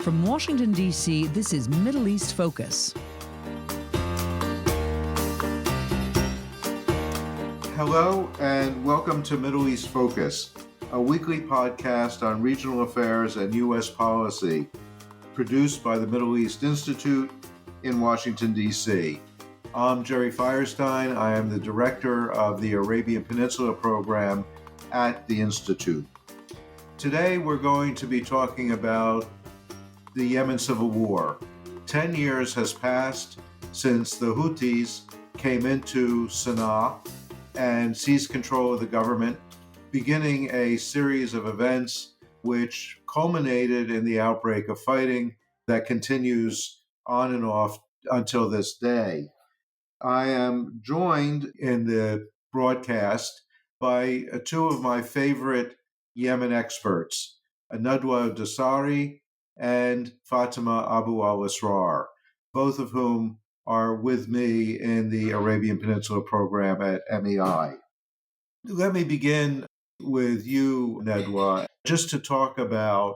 From Washington, D.C., this is Middle East Focus. Hello and welcome to Middle East Focus, a weekly podcast on regional affairs and U.S. policy, produced by the Middle East Institute in Washington, D.C. I'm Jerry Feierstein. I am the director of the Arabian Peninsula program at the Institute. Today we're going to be talking about the Yemen civil war. 10 years has passed since the Houthis came into Sanaa and seized control of the government, beginning a series of events which culminated in the outbreak of fighting that continues on and off until this day. I am joined in the broadcast by two of my favorite Yemen experts, Nadwa Al-Dawsari and Fatima Alasrar, both of whom are with me in the Arabian Peninsula program at MEI. Let me begin with you, Nadwa, just to talk about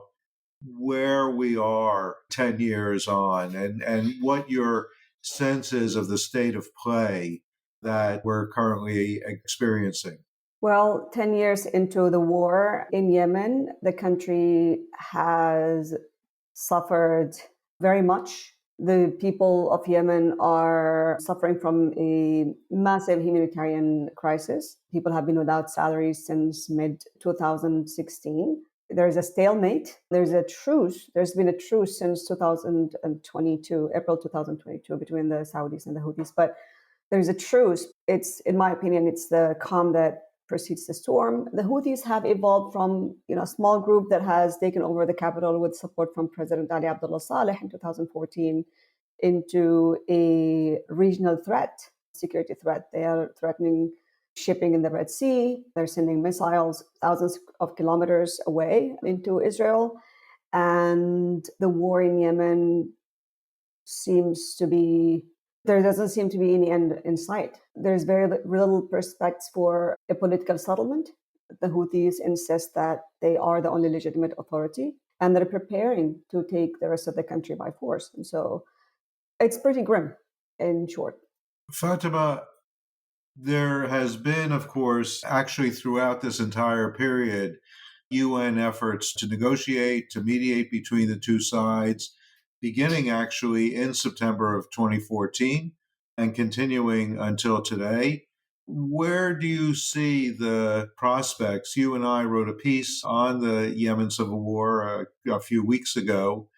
where we are 10 years on and what your sense is of the state of play that we're currently experiencing. Well, 10 years into the war in Yemen, the country has suffered very much. The people of Yemen are suffering from a massive humanitarian crisis. People have been without salaries since mid-2016. There's a stalemate. There's a truce. There's been a truce since 2022, April 2022, between the Saudis and the Houthis. But there's a truce. It's, in my opinion, it's the calm that precedes the storm. The Houthis have evolved from a small group that has taken over the capital with support from President Ali Abdullah Saleh in 2014 into a regional threat, security threat. They are threatening shipping in the Red Sea. They're sending missiles thousands of kilometers away into Israel. And the war in Yemen there doesn't seem to be any end in sight. There's very little prospects for a political settlement. The Houthis insist that they are the only legitimate authority, and they're preparing to take the rest of the country by force. And so it's pretty grim, in short. Fatima, there has been, of course, actually throughout this entire period, UN efforts to negotiate, to mediate between the two sides, beginning actually in September of 2014 and continuing until today. Where do you see the prospects? You and I wrote a piece on the Yemen civil war a few weeks ago.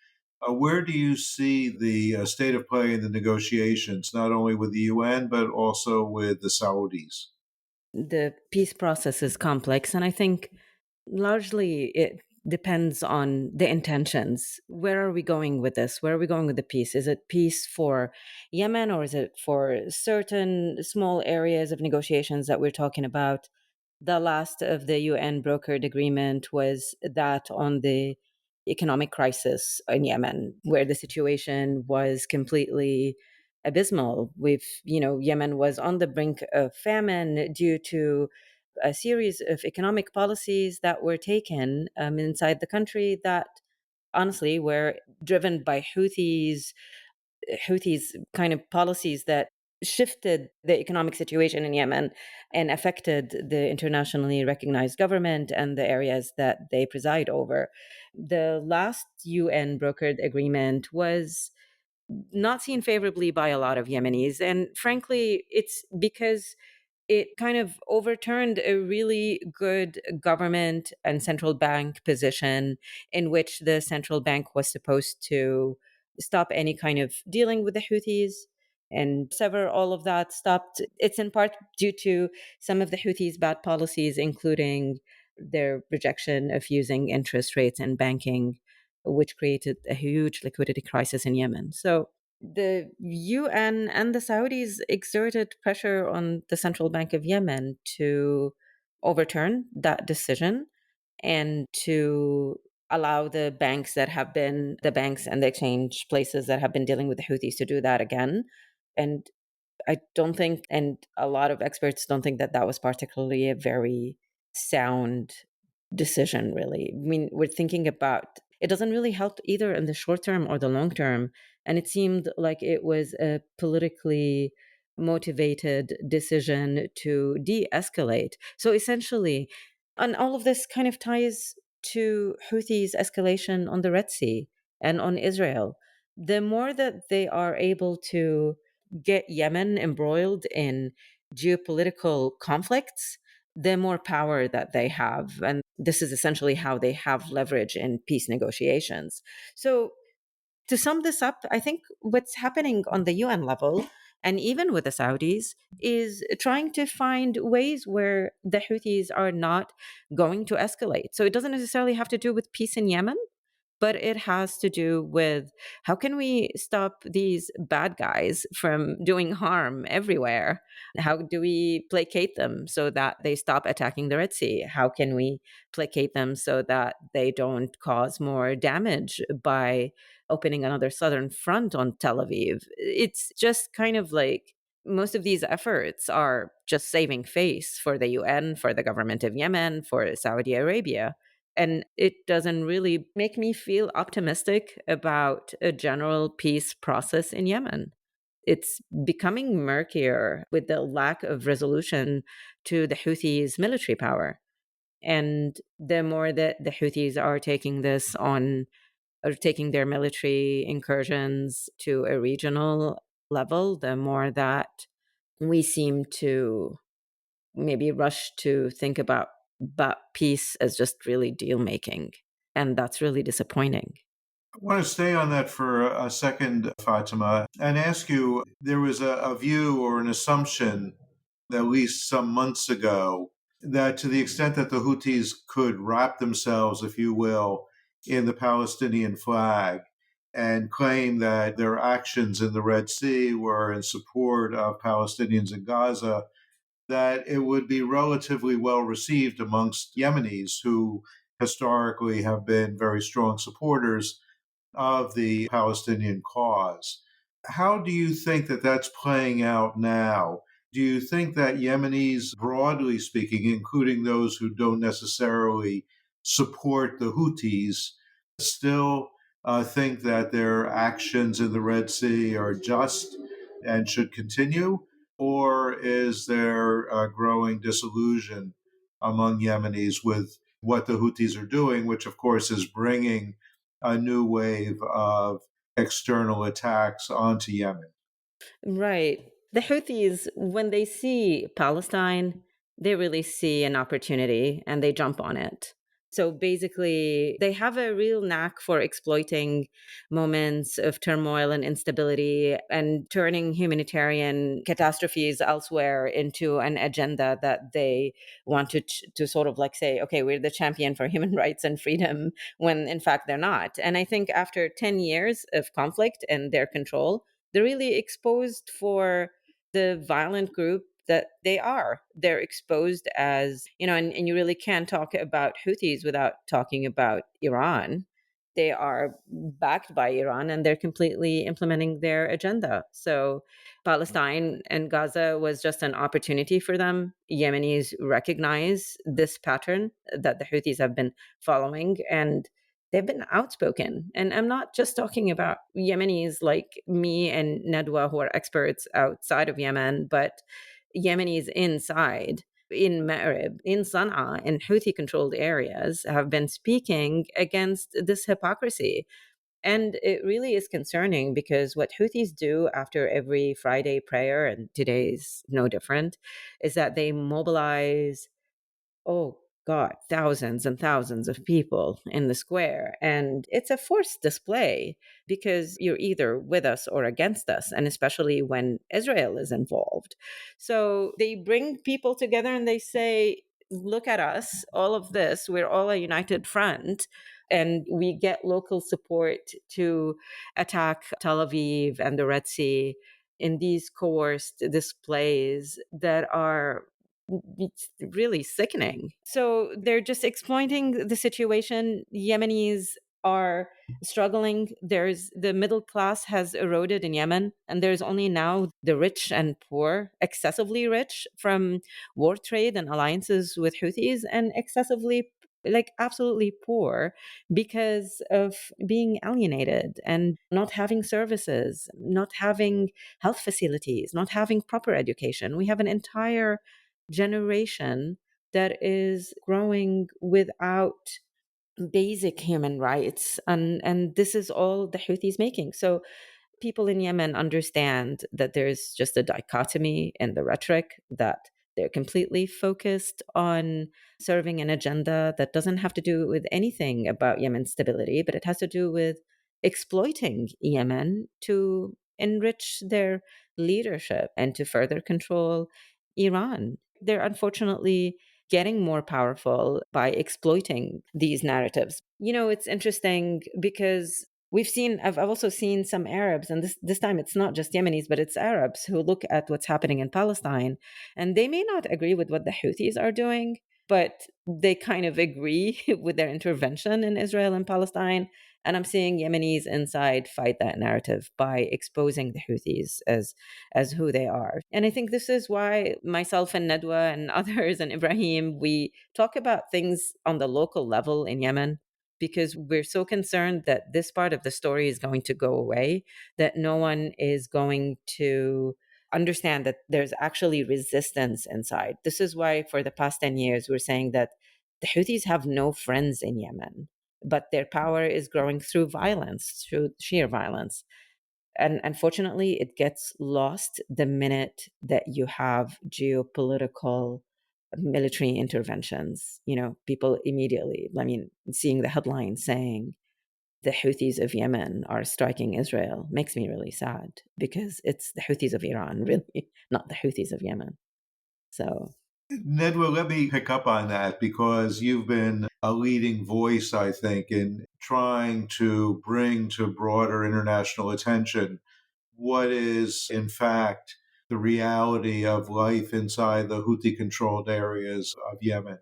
Where do you see the state of play in the negotiations, not only with the UN, but also with the Saudis? The peace process is complex, and I think largely it depends on the intentions. Where are we going with this? Where are we going with the peace? Is it peace for Yemen, or is it for certain small areas of negotiations that we're talking about? The last of the UN brokered agreement was that on the economic crisis in Yemen, where the situation was completely abysmal. Yemen was on the brink of famine due to a series of economic policies that were taken inside the country that honestly were driven by Houthis kind of policies that shifted the economic situation in Yemen and affected the internationally recognized government and the areas that they preside over. The last UN brokered agreement was not seen favorably by a lot of Yemenis. And frankly, it's because it kind of overturned a really good government and central bank position in which the central bank was supposed to stop any kind of dealing with the Houthis and sever all of that stopped. It's in part due to some of the Houthis' bad policies, including their rejection of using interest rates in banking, which created a huge liquidity crisis in Yemen. So the UN and the Saudis exerted pressure on the Central Bank of Yemen to overturn that decision and to allow the banks and the exchange places that have been dealing with the Houthis to do that again. And I don't think, and a lot of experts don't think that was particularly a very sound decision, really. I mean, we're thinking about it doesn't really help either in the short term or the long term. And it seemed like it was a politically motivated decision to de escalate. So essentially, and all of this kind of ties to Houthis' escalation on the Red Sea and on Israel. The more that they are able to get Yemen embroiled in geopolitical conflicts, the more power that they have. And this is essentially how they have leverage in peace negotiations. So, to sum this up, I think what's happening on the UN level, and even with the Saudis, is trying to find ways where the Houthis are not going to escalate. So, it doesn't necessarily have to do with peace in Yemen, but it has to do with how can we stop these bad guys from doing harm everywhere? How do we placate them so that they stop attacking the Red Sea? How can we placate them so that they don't cause more damage by opening another southern front on Tel Aviv? It's just kind of like most of these efforts are just saving face for the UN, for the government of Yemen, for Saudi Arabia. And it doesn't really make me feel optimistic about a general peace process in Yemen. It's becoming murkier with the lack of resolution to the Houthis' military power. And the more that the Houthis are taking this on, or taking their military incursions to a regional level, the more that we seem to maybe rush to think about peace as just really deal making. And that's really disappointing. I want to stay on that for a second, Fatima, and ask you there was a view or an assumption, at least some months ago, that to the extent that the Houthis could wrap themselves, if you will, in the Palestinian flag and claim that their actions in the Red Sea were in support of Palestinians in Gaza, that it would be relatively well received amongst Yemenis who historically have been very strong supporters of the Palestinian cause. How do you think that that's playing out now? Do you think that Yemenis, broadly speaking, including those who don't necessarily support the Houthis, still think that their actions in the Red Sea are just and should continue? Or is there a growing disillusion among Yemenis with what the Houthis are doing, which, of course, is bringing a new wave of external attacks onto Yemen? Right. The Houthis, when they see Palestine, they really see an opportunity and they jump on it. So basically, they have a real knack for exploiting moments of turmoil and instability and turning humanitarian catastrophes elsewhere into an agenda that they want to sort of like say, okay, we're the champion for human rights and freedom, when in fact they're not. And I think after 10 years of conflict and their control, they're really exposed for the violent group that they are. They're exposed as, and you really can't talk about Houthis without talking about Iran. They are backed by Iran and they're completely implementing their agenda. So Palestine and Gaza was just an opportunity for them. Yemenis recognize this pattern that the Houthis have been following, and they've been outspoken. And I'm not just talking about Yemenis like me and Nadwa, who are experts outside of Yemen, but Yemenis inside, in Ma'rib, in Sanaa, in Houthi controlled areas, have been speaking against this hypocrisy. And it really is concerning because what Houthis do after every Friday prayer, and today's no different, is that they mobilize, oh God, thousands and thousands of people in the square. And it's a forced display because you're either with us or against us, and especially when Israel is involved. So they bring people together and they say, look at us, all of this, we're all a united front. And we get local support to attack Tel Aviv and the Red Sea in these coerced displays that are really sickening. So they're just exploiting the situation. Yemenis are struggling. There's the middle class has eroded in Yemen, and there's only now the rich and poor, excessively rich from war trade and alliances with Houthis, and excessively like absolutely poor because of being alienated and not having services, not having health facilities, not having proper education. We have an entire generation that is growing without basic human rights, and this is all the Houthis making. So people in Yemen understand that there's just a dichotomy in the rhetoric, that they're completely focused on serving an agenda that doesn't have to do with anything about Yemen's stability, but it has to do with exploiting Yemen to enrich their leadership and to further control Iran. They're unfortunately getting more powerful by exploiting these narratives. It's interesting because I've also seen some Arabs, and this time it's not just Yemenis, but it's Arabs who look at what's happening in Palestine, and they may not agree with what the Houthis are doing, but they kind of agree with their intervention in Israel and Palestine. And I'm seeing Yemenis inside fight that narrative by exposing the Houthis as who they are. And I think this is why myself and Nadwa and others and Ibrahim, we talk about things on the local level in Yemen, because we're so concerned that this part of the story is going to go away, that no one is going to understand that there's actually resistance inside. This is why for the past 10 years, we're saying that the Houthis have no friends in Yemen, but their power is growing through violence, through sheer violence. And unfortunately, it gets lost the minute that you have geopolitical military interventions. People immediately, seeing the headline saying the Houthis of Yemen are striking Israel makes me really sad, because it's the Houthis of Iran, really, not the Houthis of Yemen. So, Nedwa, let me pick up on that because you've been a leading voice, I think, in trying to bring to broader international attention what is, in fact, the reality of life inside the Houthi controlled areas of Yemen.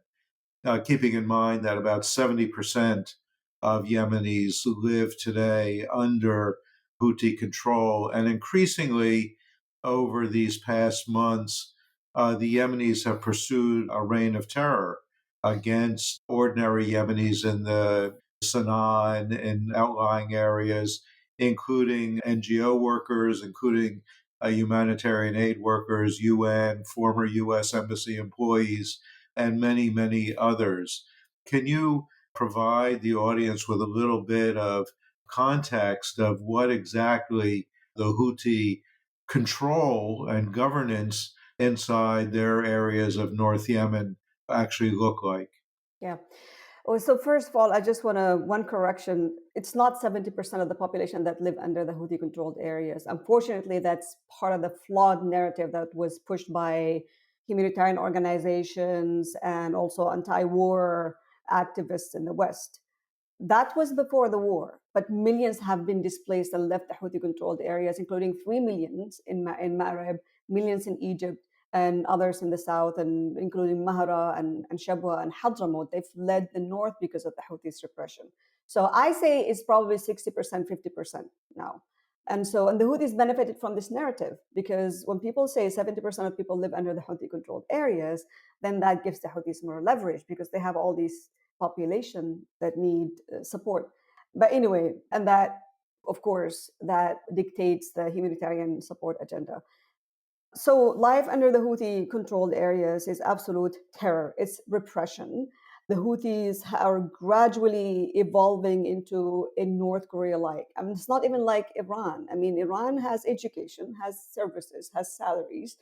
Keeping in mind that about 70% of Yemenis live today under Houthi control. And increasingly, over these past months, the Yemenis have pursued a reign of terror against ordinary Yemenis in the Sanaa and outlying areas, including NGO workers, including humanitarian aid workers, UN, former U.S. Embassy employees, and many, many others. Can you provide the audience with a little bit of context of what exactly the Houthi control and governance inside their areas of North Yemen actually look like? Yeah. Oh, so first of all, I just want one correction. It's not 70% of the population that live under the Houthi controlled areas. Unfortunately, that's part of the flawed narrative that was pushed by humanitarian organizations and also anti-war activists in the West. That was before the war, but millions have been displaced and left the Houthi controlled areas, including 3 million in Maghreb, millions in Egypt, and others in the south, and including Mahara and Shabwa and Hadramaut. They've fled the north because of the Houthis' repression. So I say it's probably 60%, 50% now. And the Houthis benefited from this narrative, because when people say 70% of people live under the Houthi controlled areas, then that gives the Houthis more leverage because they have all these population that need support. But anyway, and that, of course, that dictates the humanitarian support agenda. So life under the Houthi controlled areas is absolute terror. It's repression. The Houthis are gradually evolving into a North Korea-like. I mean, it's not even like Iran. I mean, Iran has education, has services, has salaries.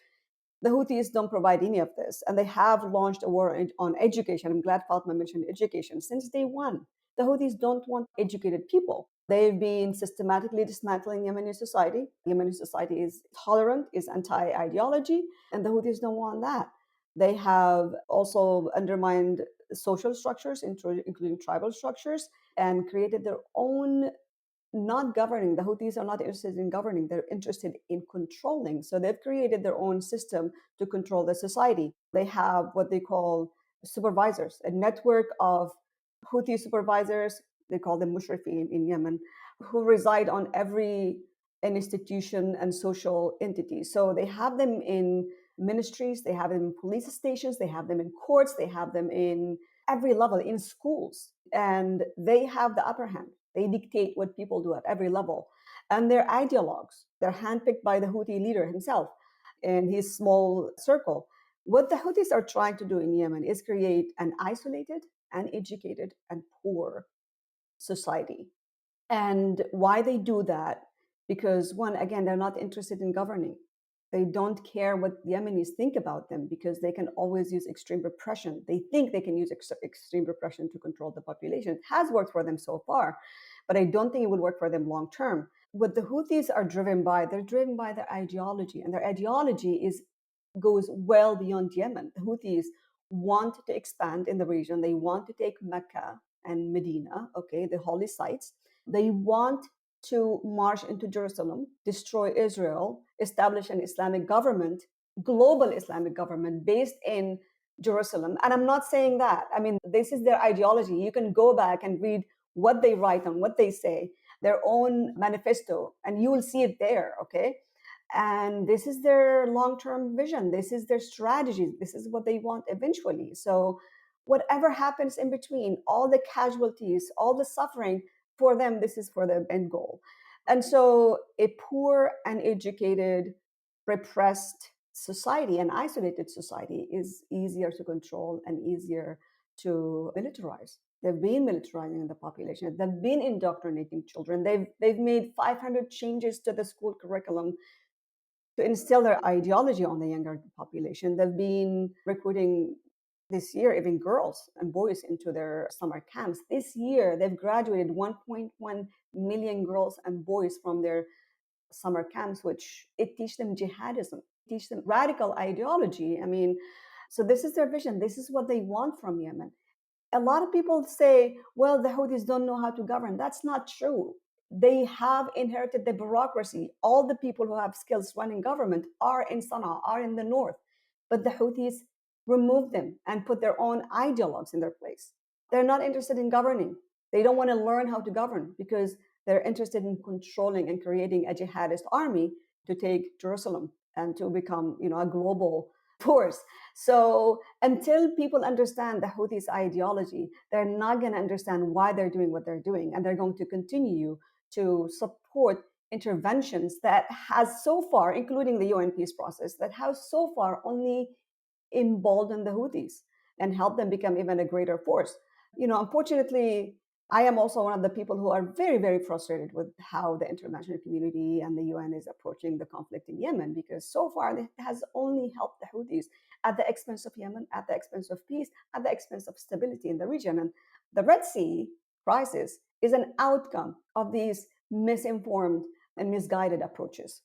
The Houthis don't provide any of this, and they have launched a war on education. I'm glad Fatima mentioned education. Since day one, the Houthis don't want educated people. They've been systematically dismantling Yemeni society. Yemeni society is tolerant, is anti-ideology, and the Houthis don't want that. They have also undermined social structures, including tribal structures, and created their own not governing. The Houthis are not interested in governing, they're interested in controlling. So they've created their own system to control the society. They have what they call supervisors, a network of Houthi supervisors, they call them mushrifin in Yemen, who reside on every institution and social entity. So they have them in ministries, they have them in police stations, they have them in courts, they have them in every level in schools, and they have the upper hand. They dictate what people do at every level. And they're ideologues. They're handpicked by the Houthi leader himself in his small circle. What the Houthis are trying to do in Yemen is create an isolated, uneducated, and poor society. And why they do that? Because one, again, they're not interested in governing. They don't care what the Yemenis think about them because they can always use extreme repression. They think they can use extreme repression to control the population. It has worked for them so far, but I don't think it will work for them long term. What the Houthis are driven by, they're driven by their ideology, and their ideology goes well beyond Yemen. The Houthis want to expand in the region. They want to take Mecca and Medina, okay, the holy sites. They want to march into Jerusalem, destroy Israel, establish an Islamic government, global Islamic government based in Jerusalem. And I'm not saying that. I mean, this is their ideology. You can go back and read what they write and what they say, their own manifesto, and you will see it there, okay? And this is their long-term vision. This is their strategy. This is what they want eventually. So whatever happens in between, all the casualties, all the suffering, for them, this is for the end goal. And so a poor, uneducated, repressed society, an isolated society, is easier to control and easier to militarize. They've been militarizing the population. They've been indoctrinating children. They've made 500 changes to the school curriculum to instill their ideology on the younger population. They've been recruiting this year even girls and boys into their summer camps. This year, they've graduated 1.1 million girls and boys from their summer camps, which it teach them jihadism, teach them radical ideology. I mean, so this is their vision. This is what they want from Yemen. A lot of people say, well, the Houthis don't know how to govern. That's not true. They have inherited the bureaucracy. All the people who have skills running government are in Sanaa, are in the north. But the Houthis remove them and put their own ideologues in their place. They're not interested in governing. They don't want to learn how to govern because they're interested in controlling and creating a jihadist army to take Jerusalem and to become, a global force. So until people understand the Houthis' ideology, they're not going to understand why they're doing what they're doing. And they're going to continue to support interventions that has so far, including the UN peace process, that has so far only embolden the Houthis and help them become even a greater force. Unfortunately, I am also one of the people who are very, very frustrated with how the international community and the UN is approaching the conflict in Yemen, because so far it has only helped the Houthis at the expense of Yemen, at the expense of peace, at the expense of stability in the region. And the Red Sea crisis is an outcome of these misinformed and misguided approaches.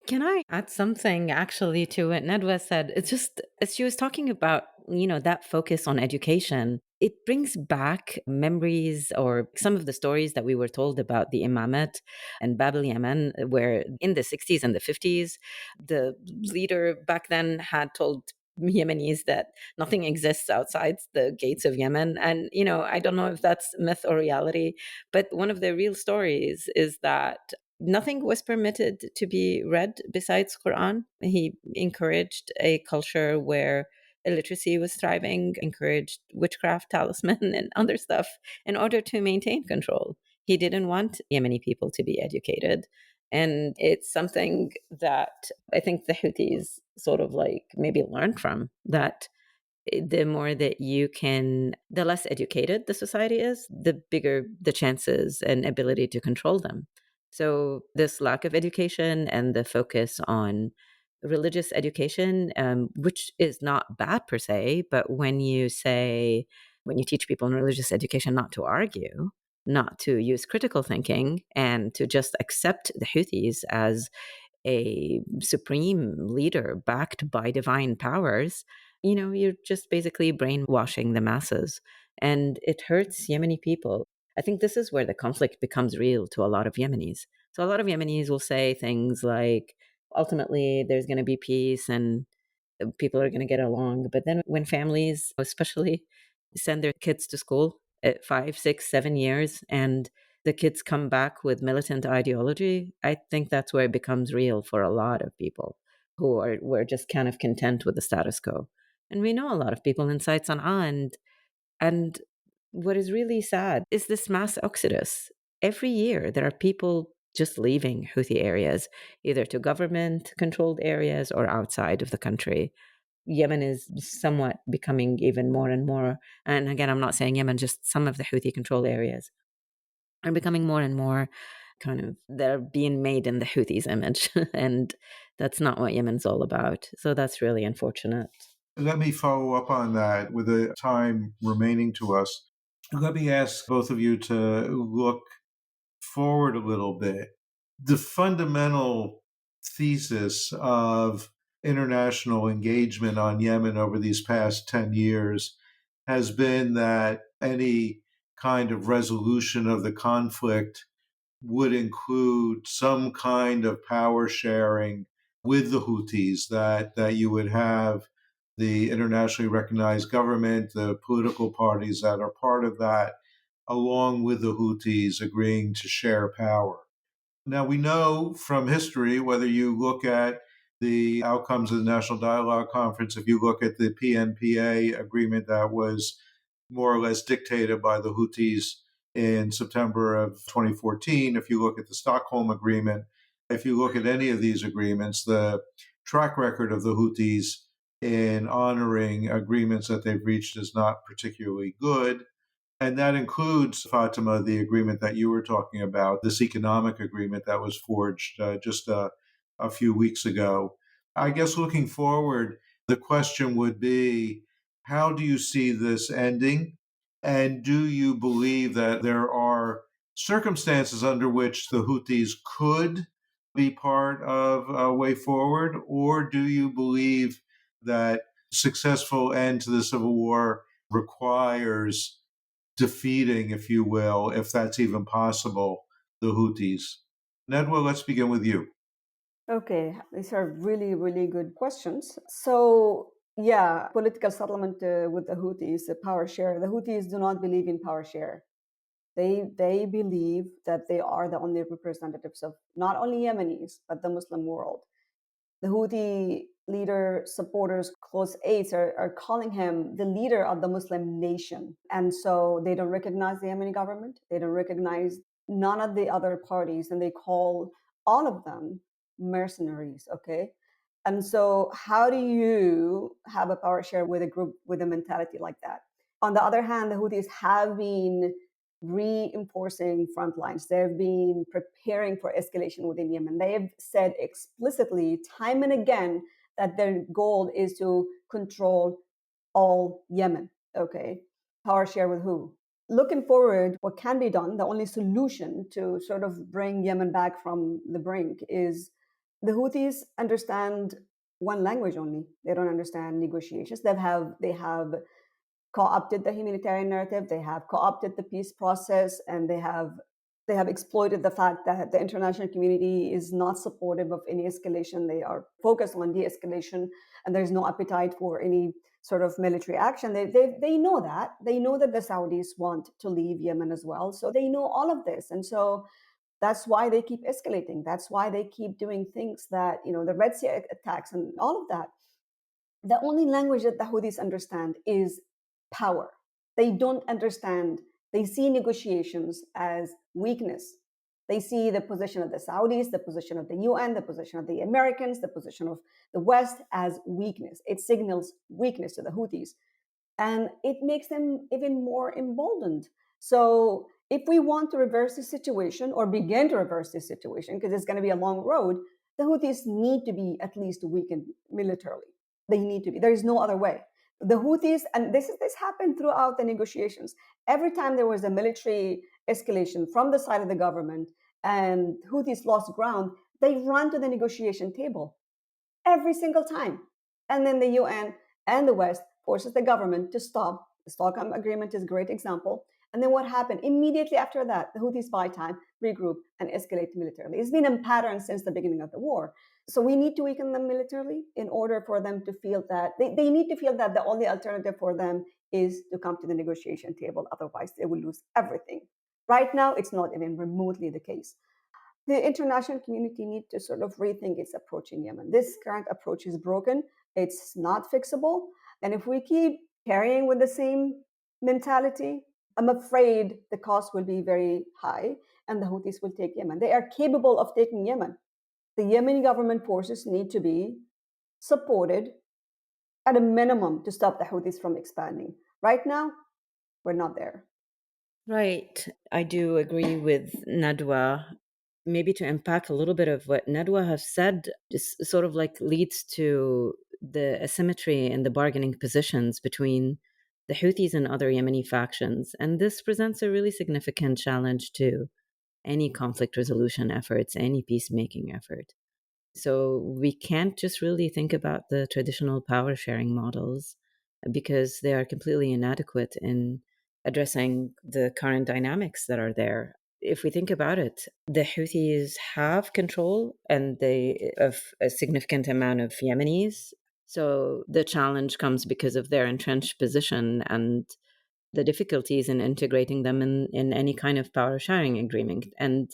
Can I add something actually to what Nadwa said? It's just, as she was talking about, that focus on education, it brings back memories or some of the stories that we were told about the imamate and Bab al-Yaman, where in the 60s and the 50s, the leader back then had told Yemenis that nothing exists outside the gates of Yemen. And, I don't know if that's myth or reality, but one of the real stories is that nothing was permitted to be read besides Quran. He encouraged a culture where illiteracy was thriving, encouraged witchcraft, talisman, and other stuff in order to maintain control. He didn't want Yemeni people to be educated. And it's something that I think the Houthis sort of maybe learned from, that the more that the less educated the society is, the bigger the chances and ability to control them. So this lack of education and the focus on religious education, which is not bad per se, but when you teach people in religious education not to argue, not to use critical thinking, and to just accept the Houthis as a supreme leader backed by divine powers, you're just basically brainwashing the masses. And it hurts Yemeni people. I think this is where the conflict becomes real to a lot of Yemenis. So a lot of Yemenis will say things like, ultimately, there's going to be peace and people are going to get along. But then when families, especially, send their kids to school at 5, 6, 7 years, and the kids come back with militant ideology, I think that's where it becomes real for a lot of people were just kind of content with the status quo. And we know a lot of people inside Sana'a, and And what is really sad is this mass exodus. Every year, there are people just leaving Houthi areas, either to government controlled areas or outside of the country. Yemen is somewhat becoming even more and more, and again, I'm not saying Yemen, just some of the Houthi controlled areas are becoming more and more kind of, they're being made in the Houthis' image. And that's not what Yemen's all about. So that's really unfortunate. Let me follow up on that with the time remaining to us. Let me ask both of you to look forward a little bit. The fundamental thesis of international engagement on Yemen over these past 10 years has been that any kind of resolution of the conflict would include some kind of power sharing with the Houthis, that you would have the internationally recognized government, the political parties that are part of that, along with the Houthis agreeing to share power. Now, we know from history, whether you look at the outcomes of the National Dialogue Conference, if you look at the PNPA agreement that was more or less dictated by the Houthis in September of 2014, if you look at the Stockholm Agreement, if you look at any of these agreements, the track record of the Houthis in honoring agreements that they've reached is not particularly good. And that includes, Fatima, the agreement that you were talking about, this economic agreement that was forged just a few weeks ago. I guess looking forward, the question would be, how do you see this ending? And do you believe that there are circumstances under which the Houthis could be part of a way forward? Or do you believe that successful end to the civil war requires defeating, if you will, if that's even possible, the Houthis? Nadwa, let's begin with you. Okay, these are really, really good questions. So, yeah, political settlement with the Houthis, the power share. The Houthis do not believe in power share. They believe that they are the only representatives of not only Yemenis but the Muslim world. The Houthi leader supporters, close aides, are calling him the leader of the Muslim nation. And so they don't recognize the Yemeni government. They don't recognize none of the other parties. And they call all of them mercenaries, okay? And so how do you have a power share with a group with a mentality like that? On the other hand, the Houthis have been reinforcing front lines. They've been preparing for escalation within Yemen. They have said explicitly, time and again, that their goal is to control all Yemen. Okay. Power share with who? Looking forward, what can be done, the only solution to sort of bring Yemen back from the brink is the Houthis understand one language only. They don't understand negotiations. They have co-opted the humanitarian narrative, they have co-opted the peace process, and they have exploited the fact that the international community is not supportive of any escalation. They are focused on de-escalation, and there's no appetite for any sort of military action. They know that. They know that the Saudis want to leave Yemen as well. So they know all of this. And so that's why they keep escalating. That's why they keep doing things that, the Red Sea attacks and all of that. The only language that the Houthis understand is power. They don't understand, they see negotiations as weakness. They see the position of the Saudis, the position of the UN, the position of the Americans, the position of the West as weakness. It signals weakness to the Houthis. And it makes them even more emboldened. So if we want to reverse this situation or begin to reverse this situation, because it's going to be a long road, the Houthis need to be at least weakened militarily. They need to be. There is no other way. The Houthis, and this happened throughout the negotiations. Every time there was a military escalation from the side of the government and Houthis lost ground, they run to the negotiation table every single time. And then the UN and the West forces the government to stop. The Stockholm Agreement is a great example. And then what happened? Immediately after that, the Houthis buy time, regroup, and escalate militarily. It's been a pattern since the beginning of the war. So we need to weaken them militarily in order for them to feel that they need to feel that the only alternative for them is to come to the negotiation table. Otherwise, they will lose everything. Right now, it's not even remotely the case. The international community needs to sort of rethink its approach in Yemen. This current approach is broken. It's not fixable. And if we keep carrying with the same mentality, I'm afraid the cost will be very high and the Houthis will take Yemen. They are capable of taking Yemen. The Yemeni government forces need to be supported at a minimum to stop the Houthis from expanding. Right now, we're not there. Right. I do agree with Nadwa. Maybe to unpack a little bit of what Nadwa has said, just sort of like leads to the asymmetry in the bargaining positions between the Houthis and other Yemeni factions. And this presents a really significant challenge to any conflict resolution efforts, any peacemaking effort. So we can't just really think about the traditional power sharing models because they are completely inadequate in addressing the current dynamics that are there. If we think about it, the Houthis have control and they of a significant amount of Yemenis. So the challenge comes because of their entrenched position and the difficulties in integrating them in any kind of power sharing agreement. And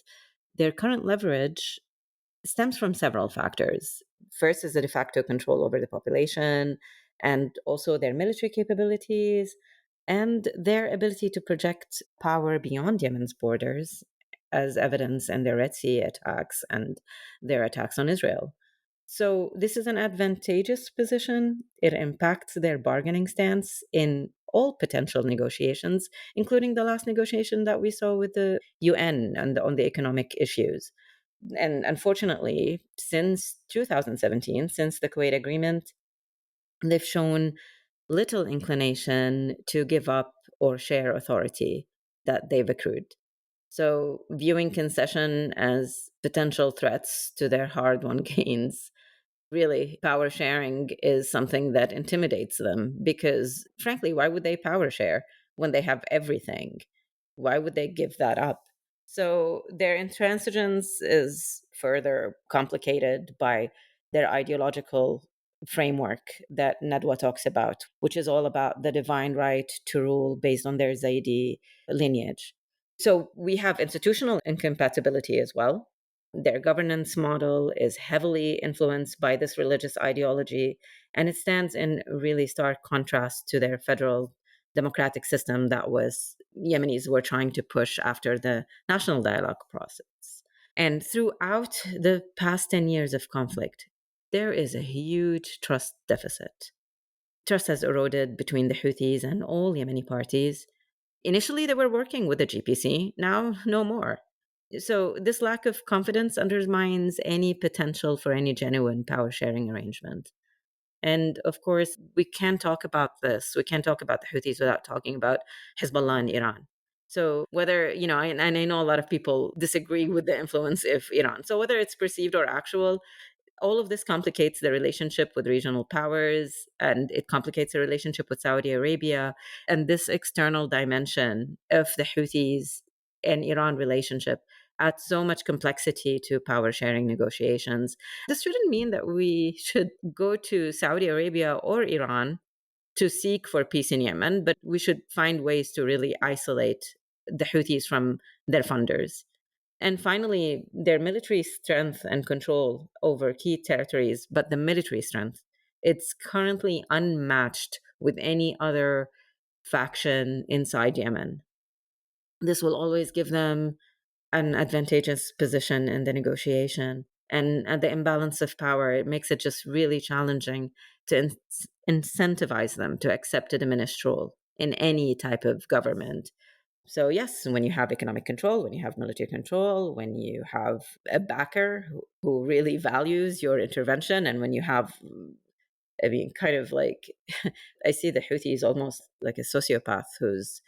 their current leverage stems from several factors. First is the de facto control over the population, and also their military capabilities, and their ability to project power beyond Yemen's borders, as evidence in their Red Sea attacks and their attacks on Israel. So, this is an advantageous position. It impacts their bargaining stance in all potential negotiations, including the last negotiation that we saw with the UN and on the economic issues. And unfortunately, since 2017, since the Kuwait Agreement, they've shown little inclination to give up or share authority that they've accrued. So, viewing concession as potential threats to their hard won gains, really, power sharing is something that intimidates them because, frankly, why would they power share when they have everything? Why would they give that up? So their intransigence is further complicated by their ideological framework that Nadwa talks about, which is all about the divine right to rule based on their Zaidi lineage. So we have institutional incompatibility as well. Their governance model is heavily influenced by this religious ideology, and it stands in really stark contrast to their federal democratic system that was Yemenis were trying to push after the national dialogue process. And throughout the past 10 years of conflict, there is a huge trust deficit. Trust has eroded between the Houthis and all Yemeni parties. Initially, they were working with the GPC, now, no more. So, this lack of confidence undermines any potential for any genuine power sharing arrangement. And of course, we can't talk about this. We can't talk about the Houthis without talking about Hezbollah and Iran. So, whether, and I know a lot of people disagree with the influence of Iran. So, whether it's perceived or actual, all of this complicates the relationship with regional powers and it complicates the relationship with Saudi Arabia. And this external dimension of the Houthis and Iran relationship adds so much complexity to power sharing negotiations. This shouldn't mean that we should go to Saudi Arabia or Iran to seek for peace in Yemen, but we should find ways to really isolate the Houthis from their funders. And finally, their military strength and control over key territories, but the military strength, it's currently unmatched with any other faction inside Yemen. This will always give them an advantageous position in the negotiation. And the imbalance of power, it makes it just really challenging to incentivize them to accept a diminished role in any type of government. So, yes, when you have economic control, when you have military control, when you have a backer who really values your intervention, and when you have, I mean, kind of like, I see the Houthis almost like a sociopath who's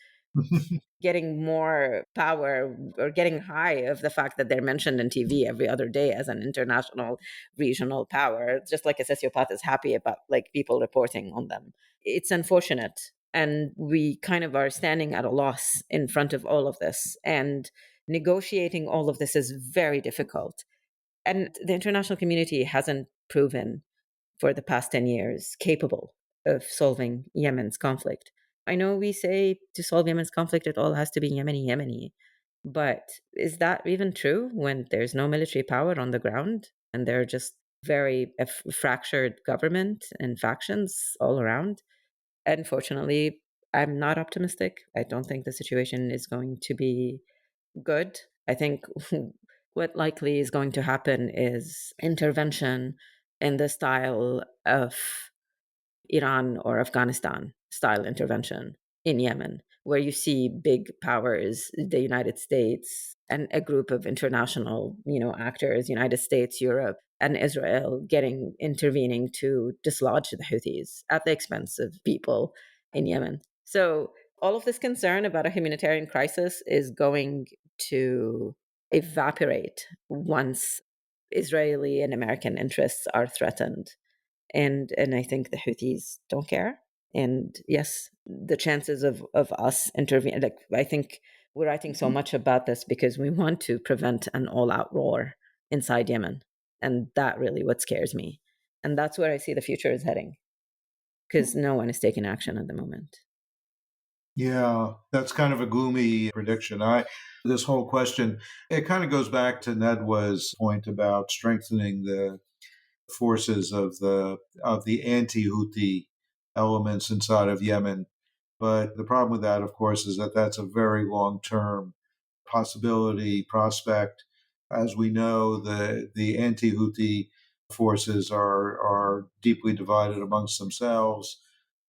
getting more power or getting high of the fact that they're mentioned on TV every other day as an international regional power, just like a sociopath is happy about like people reporting on them. It's unfortunate. And we kind of are standing at a loss in front of all of this. And negotiating all of this is very difficult. And the international community hasn't proven for the past 10 years capable of solving Yemen's conflict. I know we say to solve Yemen's conflict, it all has to be Yemeni. But is that even true when there's no military power on the ground and there are just very fractured government and factions all around? Unfortunately, I'm not optimistic. I don't think the situation is going to be good. I think what likely is going to happen is intervention in the style of Iran or Afghanistan style intervention in Yemen, where you see big powers, the United States, and a group of international, actors, United States, Europe, and Israel intervening to dislodge the Houthis at the expense of people in Yemen. So all of this concern about a humanitarian crisis is going to evaporate once Israeli and American interests are threatened. And I think the Houthis don't care. And yes, the chances of us intervening, like, I think we're writing so much about this because we want to prevent an all-out war inside Yemen, and that really what scares me. And that's where I see the future is heading, because no one is taking action at the moment. Yeah, that's kind of a gloomy prediction. This whole question, it kind of goes back to Nadwa's point about strengthening the forces of the anti-Houthi elements inside of Yemen. But the problem with that, of course, is that that's a very long-term prospect. As we know, the anti-Houthi forces are deeply divided amongst themselves.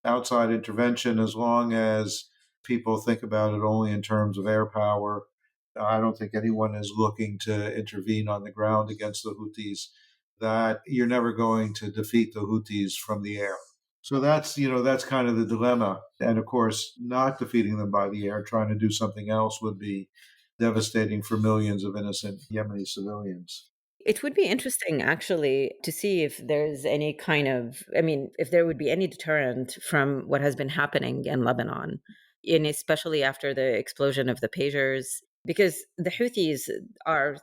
Outside intervention, as long as people think about it only in terms of air power, I don't think anyone is looking to intervene on the ground against the Houthis. That you're never going to defeat the Houthis from the air. So that's kind of the dilemma. And of course, not defeating them by the air, trying to do something else would be devastating for millions of innocent Yemeni civilians. It would be interesting, actually, to see if there's any if there would be any deterrent from what has been happening in Lebanon, and especially after the explosion of the pagers, because the Houthis are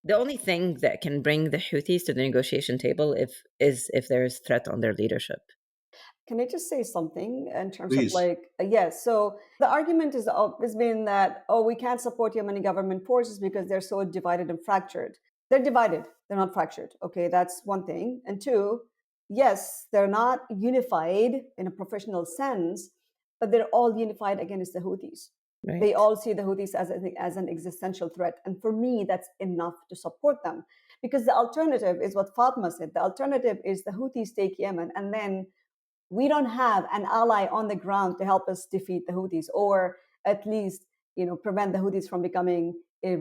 the only thing that can bring the Houthis to the negotiation table if there is threat on their leadership. Can I just say something in terms of Please. yes? So the argument has been that, oh, we can't support Yemeni government forces because they're so divided and fractured. They're divided, they're not fractured. Okay, that's one thing. And two, yes, they're not unified in a professional sense, but they're all unified against the Houthis. Right. They all see the Houthis as an existential threat. And for me, that's enough to support them. Because the alternative is what Fatima said. The alternative is the Houthis take Yemen, and then we don't have an ally on the ground to help us defeat the Houthis, or at least prevent the Houthis from becoming a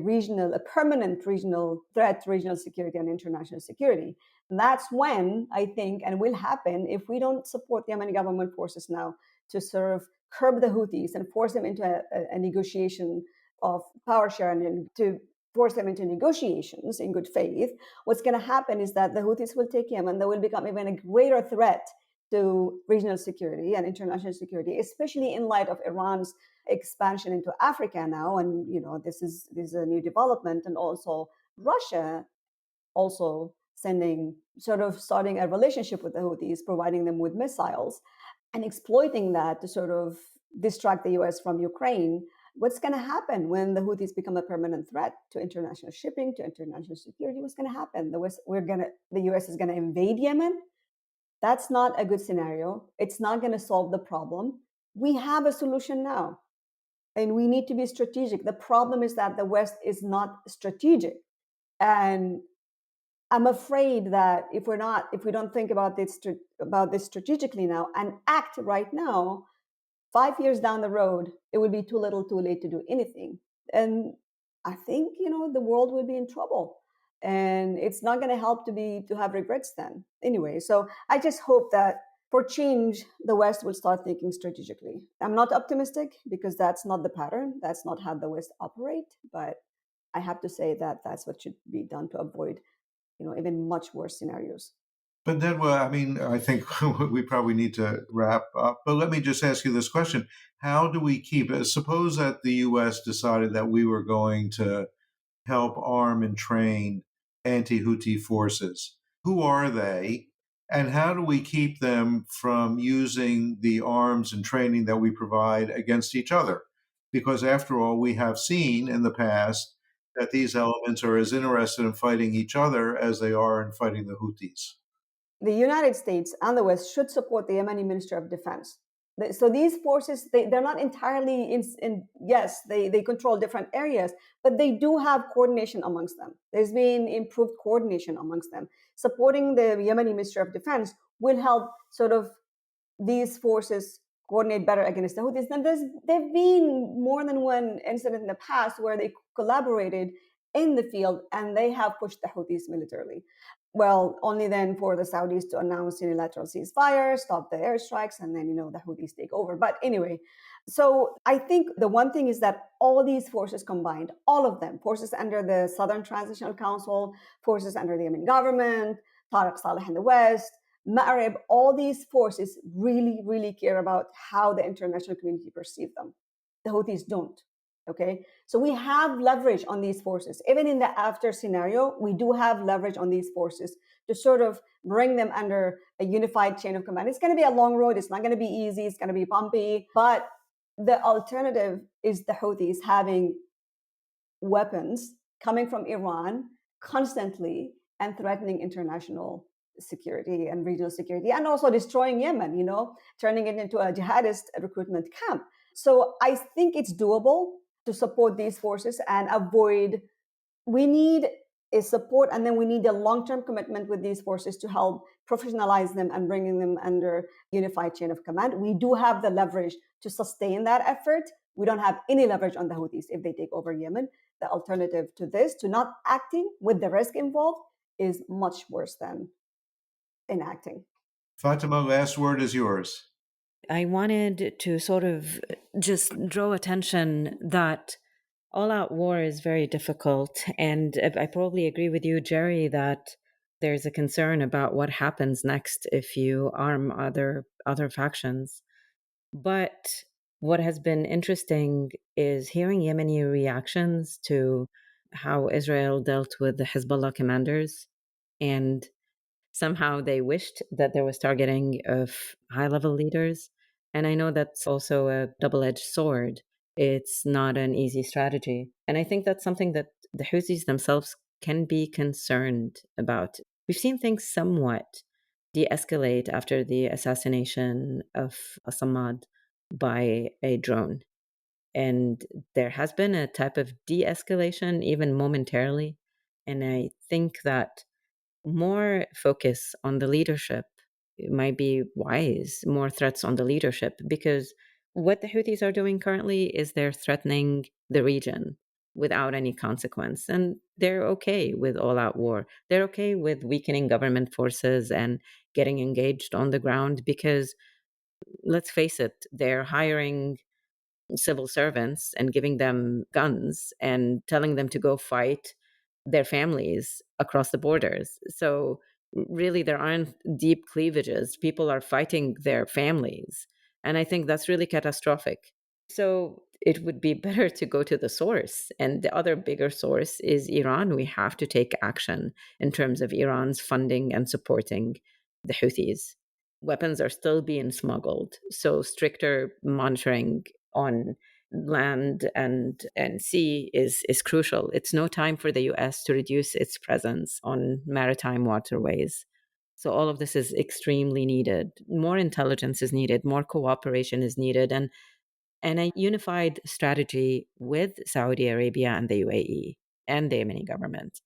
permanent regional threat to regional security and international security. And that's when I think, and will happen if we don't support the Yemeni government forces now to sort of curb the Houthis and force them into a negotiation of power sharing, and to force them into negotiations in good faith. What's going to happen is that the Houthis will take Yemen. They will become even a greater threat to regional security and international security, especially in light of Iran's expansion into Africa now. And this is a new development, and also Russia also starting a relationship with the Houthis, providing them with missiles and exploiting that to sort of distract the US from Ukraine. What's going to happen when the Houthis become a permanent threat to international shipping, to international security? What's going to happen? The US is going to invade Yemen. That's not a good scenario. It's not going to solve the problem. We have a solution now, and we need to be strategic. The problem is that the West is not strategic. And I'm afraid that if we don't think about this strategically now and act right now, 5 years down the road, it will be too little, too late to do anything. And I think, the world will be in trouble. And it's not going to help to have regrets then. Anyway, so I just hope that for change, the West will start thinking strategically. I'm not optimistic because that's not the pattern. That's not how the West operate. But I have to say that that's what should be done to avoid, even much worse scenarios. But then, I think we probably need to wrap up. But let me just ask you this question. How do we suppose that the U.S. decided that we were going to help arm and train anti-Houthi forces? Who are they? And how do we keep them from using the arms and training that we provide against each other? Because after all, we have seen in the past that these elements are as interested in fighting each other as they are in fighting the Houthis. The United States and the West should support the Yemeni Minister of Defense. So these forces, they're not entirely yes, they control different areas, but they do have coordination amongst them. There's been improved coordination amongst them. Supporting the Yemeni Ministry of Defense will help sort of these forces coordinate better against the Houthis. And there've been more than one incident in the past where they collaborated in the field and they have pushed the Houthis militarily. Well, only then for the Saudis to announce unilateral ceasefire, stop the airstrikes, and then, the Houthis take over. But anyway, so I think the one thing is that all these forces combined, all of them, forces under the Southern Transitional Council, forces under the Yemen government, Tariq Saleh in the West, Ma'rib, all these forces really, really care about how the international community perceive them. The Houthis don't. Okay, so we have leverage on these forces. Even in the after scenario, we do have leverage on these forces to sort of bring them under a unified chain of command. It's going to be a long road. It's not going to be easy. It's going to be bumpy. But the alternative is the Houthis having weapons coming from Iran constantly and threatening international security and regional security, and also destroying Yemen, turning it into a jihadist recruitment camp. So I think it's doable to support these forces and avoid. We need a support, and then we need a long-term commitment with these forces to help professionalize them and bringing them under unified chain of command. We do have the leverage to sustain that effort. We don't have any leverage on the Houthis if they take over Yemen. The alternative to this, to not acting with the risk involved, is much worse than enacting. Fatima, last word is yours. I wanted to sort of just draw attention that all-out war is very difficult. And I probably agree with you, Jerry, that there's a concern about what happens next if you arm other factions. But what has been interesting is hearing Yemeni reactions to how Israel dealt with the Hezbollah commanders. And somehow they wished that there was targeting of high-level leaders. And I know that's also a double-edged sword. It's not an easy strategy. And I think that's something that the Houthis themselves can be concerned about. We've seen things somewhat de-escalate after the assassination of Samad by a drone. And there has been a type of de-escalation, even momentarily. And I think that more focus on the leadership might be wise, more threats on the leadership, because what the Houthis are doing currently is they're threatening the region without any consequence. And they're okay with all-out war. They're okay with weakening government forces and getting engaged on the ground because, let's face it, they're hiring civil servants and giving them guns and telling them to go fight their families across the borders. So really, there aren't deep cleavages. People are fighting their families. And I think that's really catastrophic. So it would be better to go to the source. And the other bigger source is Iran. We have to take action in terms of Iran's funding and supporting the Houthis. Weapons are still being smuggled. So stricter monitoring on land and sea is crucial. It's no time for the US to reduce its presence on maritime waterways. So all of this is extremely needed. More intelligence is needed, more cooperation is needed, and a unified strategy with Saudi Arabia and the UAE and the Yemeni government.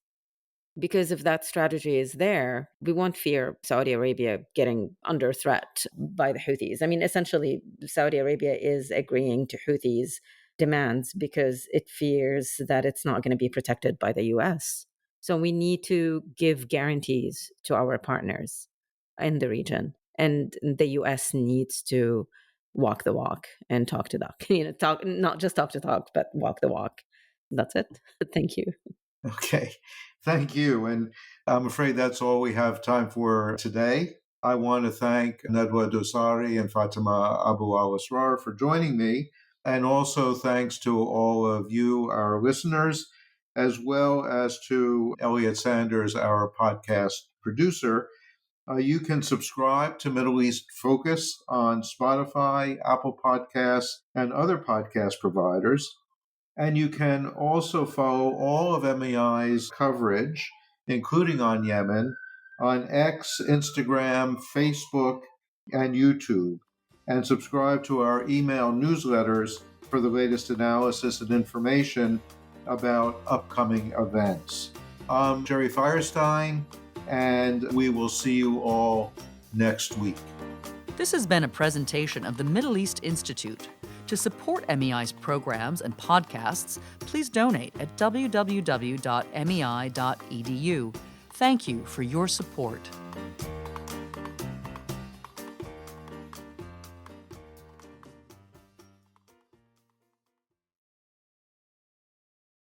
Because if that strategy is there, we won't fear Saudi Arabia getting under threat by the Houthis. I mean, essentially, Saudi Arabia is agreeing to Houthis' demands because it fears that it's not going to be protected by the US. So we need to give guarantees to our partners in the region. And the US needs to walk the walk and talk to talk. Not just talk to talk, but walk the walk. That's it. Thank you. Okay, thank you. And I'm afraid that's all we have time for today. I want to thank Nadwa Al-Dawsari and Fatima Abu Alasrar for joining me. And also thanks to all of you, our listeners, as well as to Elliot Sanders, our podcast producer. You can subscribe to Middle East Focus on Spotify, Apple Podcasts, and other podcast providers. And you can also follow all of MEI's coverage, including on Yemen, on X, Instagram, Facebook, and YouTube. and subscribe to our email newsletters for the latest analysis and information about upcoming events. I'm Jerry Feierstein, and we will see you all next week. This has been a presentation of the Middle East Institute. To support MEI's programs and podcasts, please donate at www.mei.edu. Thank you for your support.